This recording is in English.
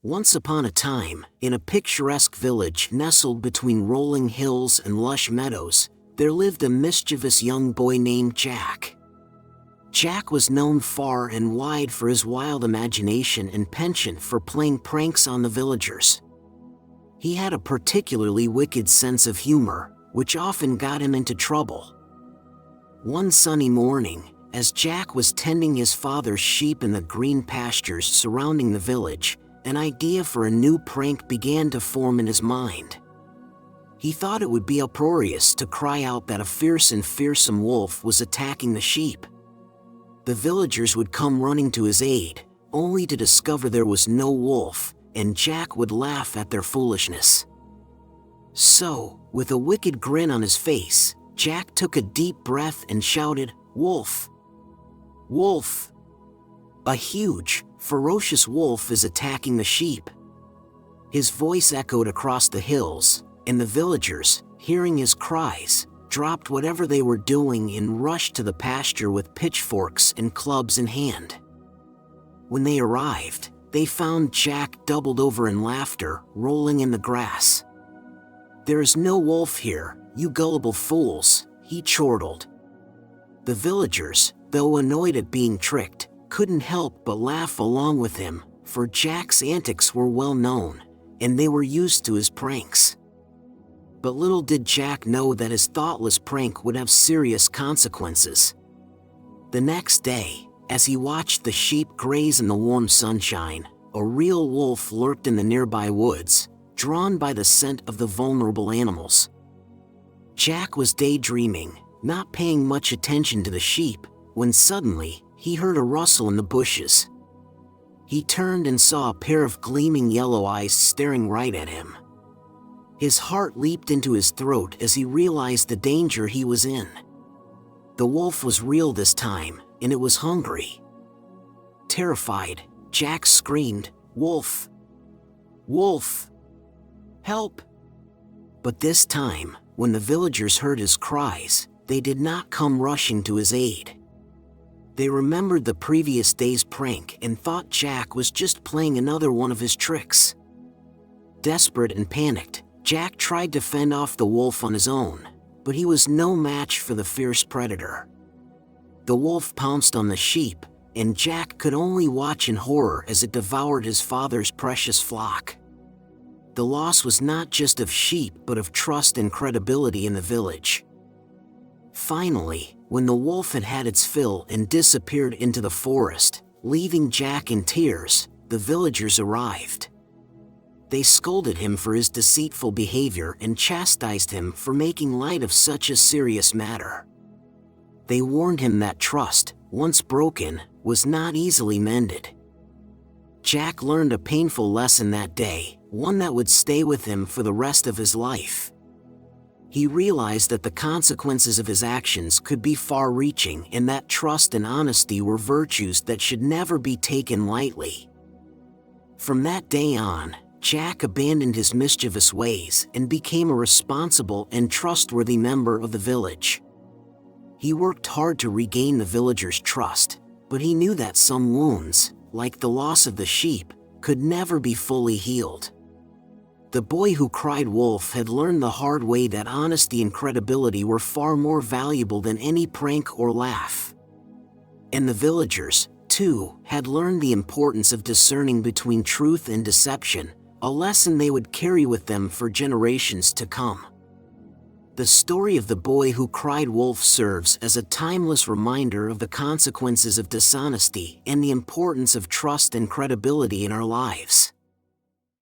Once upon a time, in a picturesque village nestled between rolling hills and lush meadows, there lived a mischievous young boy named Jack. Jack was known far and wide for his wild imagination and penchant for playing pranks on the villagers. He had a particularly wicked sense of humor, which often got him into trouble. One sunny morning, as Jack was tending his father's sheep in the green pastures surrounding the village, an idea for a new prank began to form in his mind. He thought it would be uproarious to cry out that a fierce and fearsome wolf was attacking the sheep. The villagers would come running to his aid, only to discover there was no wolf, and Jack would laugh at their foolishness. So, with a wicked grin on his face, Jack took a deep breath and shouted, "Wolf! Wolf! A huge, ferocious wolf is attacking the sheep." His voice echoed across the hills, and the villagers, hearing his cries, dropped whatever they were doing and rushed to the pasture with pitchforks and clubs in hand. When they arrived, they found Jack doubled over in laughter, rolling in the grass. "There is no wolf here, you gullible fools," he chortled. The villagers, though annoyed at being tricked, couldn't help but laugh along with him, for Jack's antics were well known, and they were used to his pranks. But little did Jack know that his thoughtless prank would have serious consequences. The next day, as he watched the sheep graze in the warm sunshine, a real wolf lurked in the nearby woods, drawn by the scent of the vulnerable animals. Jack was daydreaming, not paying much attention to the sheep, when suddenly, he heard a rustle in the bushes. He turned and saw a pair of gleaming yellow eyes staring right at him. His heart leaped into his throat as he realized the danger he was in. The wolf was real this time, and it was hungry. Terrified, Jack screamed, "Wolf! Wolf! Help!" But this time, when the villagers heard his cries, they did not come rushing to his aid. They remembered the previous day's prank and thought Jack was just playing another one of his tricks. Desperate and panicked, Jack tried to fend off the wolf on his own, but he was no match for the fierce predator. The wolf pounced on the sheep, and Jack could only watch in horror as it devoured his father's precious flock. The loss was not just of sheep but of trust and credibility in the village. Finally, when the wolf had had its fill and disappeared into the forest, leaving Jack in tears, the villagers arrived. They scolded him for his deceitful behavior and chastised him for making light of such a serious matter. They warned him that trust, once broken, was not easily mended. Jack learned a painful lesson that day, one that would stay with him for the rest of his life. He realized that the consequences of his actions could be far-reaching and that trust and honesty were virtues that should never be taken lightly. From that day on, Jack abandoned his mischievous ways and became a responsible and trustworthy member of the village. He worked hard to regain the villagers' trust, but he knew that some wounds, like the loss of the sheep, could never be fully healed. The boy who cried wolf had learned the hard way that honesty and credibility were far more valuable than any prank or laugh. And the villagers, too, had learned the importance of discerning between truth and deception, a lesson they would carry with them for generations to come. The story of the boy who cried wolf serves as a timeless reminder of the consequences of dishonesty and the importance of trust and credibility in our lives.